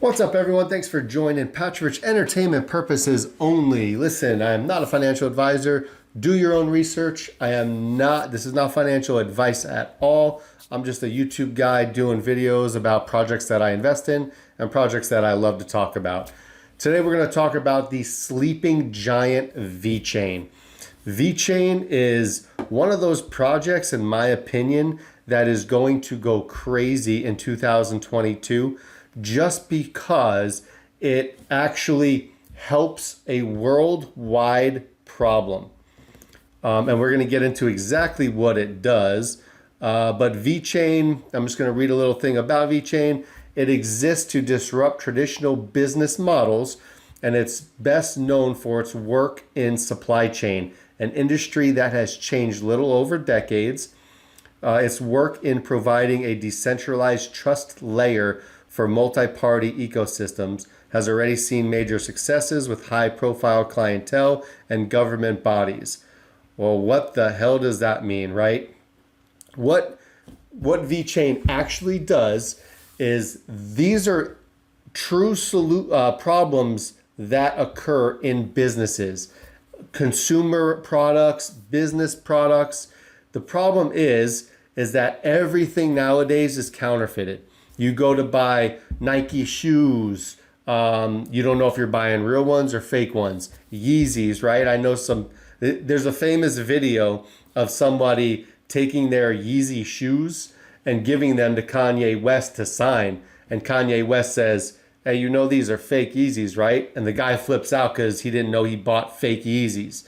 What's up, everyone? Thanks for joining Patrovich Entertainment Purposes Only. Listen, I am not a financial advisor. Do your own research. This is not financial advice at all. I'm just a YouTube guy doing videos about projects that I invest in and projects that I love to talk about. Today, we're going to talk about the sleeping giant VECHAIN. VECHAIN is one of those projects, in my opinion, that is going to go crazy in 2022. Just because it actually helps a worldwide problem. And we're going to get into exactly what it does. But VECHAIN, I'm just going to read a little thing about VECHAIN. It exists to disrupt traditional business models, and it's best known for its work in supply chain, an industry that has changed little over decades. Its work in providing a decentralized trust layer for multi-party ecosystems has already seen major successes with high-profile clientele and government bodies. Well, what the hell does that mean, right? What VECHAIN actually does is these are true problems that occur in businesses, consumer products, business products. The problem is that everything nowadays is counterfeited. You go to buy Nike shoes. You don't know if you're buying real ones or fake ones. Yeezys, right? I know there's a famous video of somebody taking their Yeezy shoes and giving them to Kanye West to sign. And Kanye West says, "Hey, you know these are fake Yeezys, right?" And the guy flips out because he didn't know he bought fake Yeezys.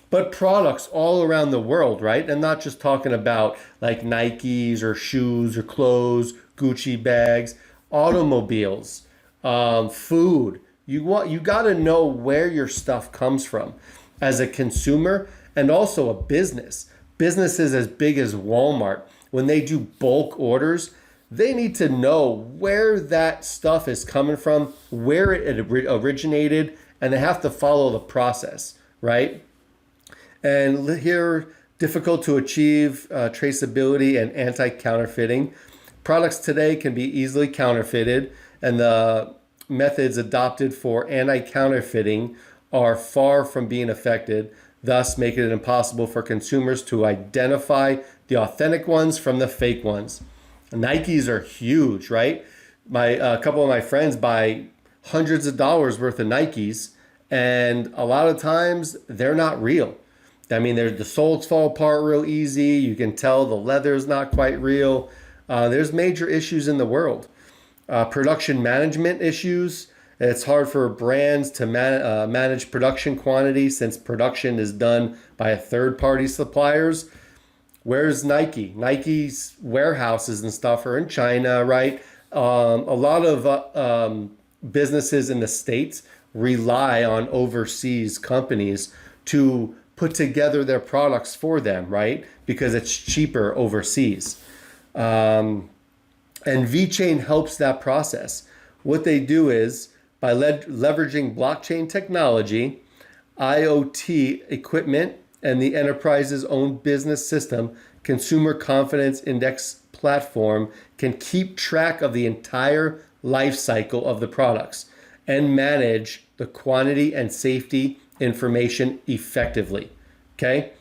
But products all around the world, right? And not just talking about like Nikes or shoes or clothes, Gucci bags, automobiles, food. You got to know where your stuff comes from as a consumer and also a business. Businesses as big as Walmart, when they do bulk orders, they need to know where that stuff is coming from, where it originated, and they have to follow the process, right? And here, difficult to achieve traceability and anti-counterfeiting. Products today can be easily counterfeited, and the methods adopted for anti-counterfeiting are far from being effective, thus making it impossible for consumers to identify the authentic ones from the fake ones. Nikes are huge, right? A couple of my friends buy hundreds of dollars worth of Nikes, and a lot of times they're not real. I mean, the soles fall apart real easy. You can tell the leather is not quite real. There's major issues in the world. Production management issues. It's hard for brands to manage production quantity since production is done by third-party suppliers. Where's Nike? Nike's warehouses and stuff are in China, right? A lot of businesses in the States rely on overseas companies to put together their products for them, right? Because it's cheaper overseas. And VECHAIN helps that process. What they do is, by leveraging blockchain technology, IoT equipment, and the enterprise's own business system, Consumer Confidence Index platform can keep track of the entire life cycle of the products and manage the quantity and safety information effectively. Okay?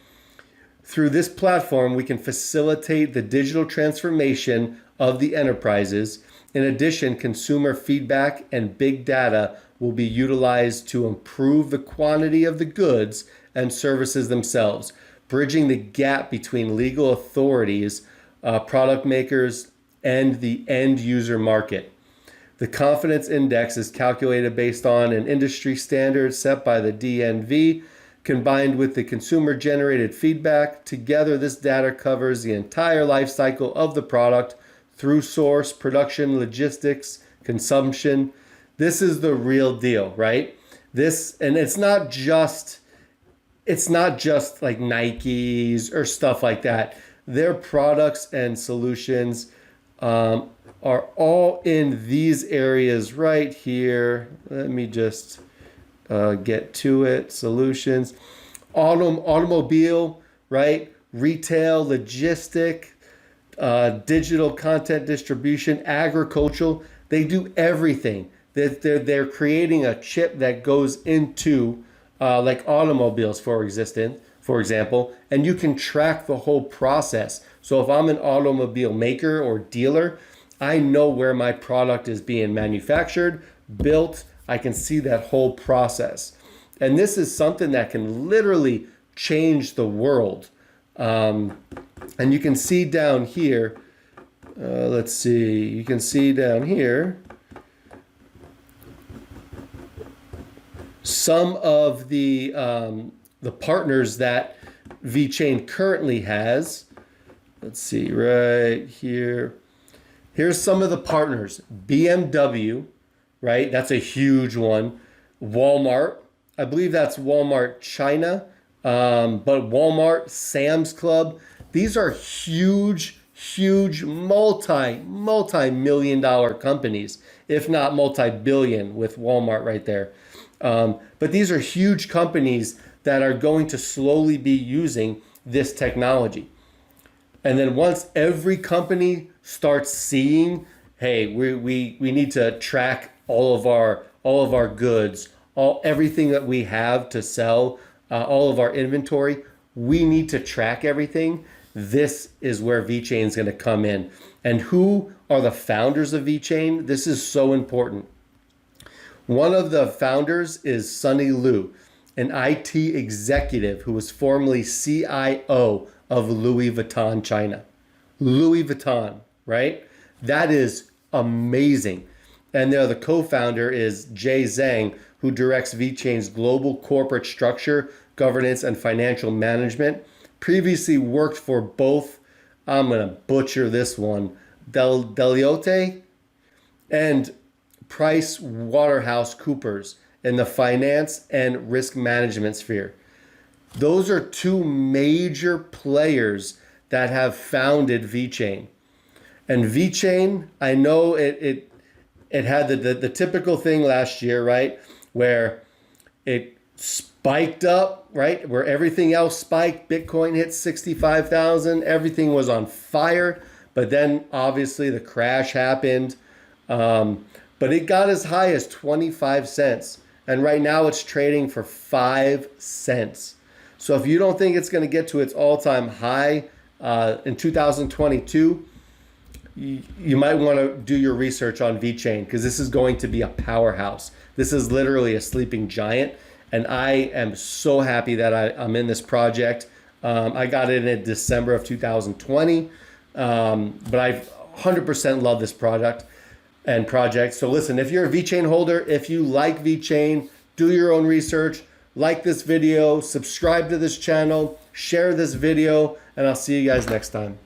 Through this platform, we can facilitate the digital transformation of the enterprises. In addition, consumer feedback and big data will be utilized to improve the quantity of the goods and services themselves, bridging the gap between legal authorities, product makers, and the end user market. The confidence index is calculated based on an industry standard set by the DNV, combined with the consumer-generated feedback. Together, this data covers the entire life cycle of the product through source, production, logistics, consumption. This is the real deal, right? And it's not just like Nikes or stuff like that. Their products and solutions are all in these areas right here. Let me just get to it. Solutions, automobile, right? Retail, logistic, digital content distribution, agricultural. They do everything. They're creating a chip that goes into like automobiles, for example, and you can track the whole process. So if I'm an automobile maker or dealer, I know where my product is being manufactured, built. I can see that whole process. And this is something that can literally change the world. And you can see down here, let's see, you can see down here some of the partners that VECHAIN currently has. Let's see right here. Here's some of the partners. BMW, right? That's a huge one. Walmart, I believe that's Walmart China, but Walmart, Sam's Club, these are huge, multi-million dollar companies, if not multi-billion with Walmart right there. But these are huge companies that are going to slowly be using this technology. And then once every company starts seeing, hey, we need to track all of our goods, everything that we have to sell, all of our inventory, we need to track everything. This is where VECHAIN is going to come in. And who are the founders of VECHAIN? This is so important. One of the founders is Sunny Liu, an IT executive who was formerly CIO of Louis Vuitton China. Louis Vuitton, right? That is amazing. And the co-founder is Jay Zhang, who directs VECHAIN's global corporate structure, governance, and financial management. Previously worked for both, I'm going to butcher this one, Deloitte and Price Waterhouse Coopers in the finance and risk management sphere. Those are two major players that have founded VECHAIN. And VECHAIN, I know it had the typical thing last year, right? Where it spiked up, right? Where everything else spiked. Bitcoin hit 65,000. Everything was on fire. But then obviously the crash happened. But it got as high as 25 cents. And right now it's trading for 5 cents. So if you don't think it's going to get to its all-time high in 2022, you might want to do your research on VECHAIN, because this is going to be a powerhouse. This is literally a sleeping giant. And I am so happy that I'm in this project. I got it in December of 2020. But I 100% love this product and project. So listen, if you're a VECHAIN holder, if you like VECHAIN, do your own research, like this video, subscribe to this channel, share this video, and I'll see you guys next time.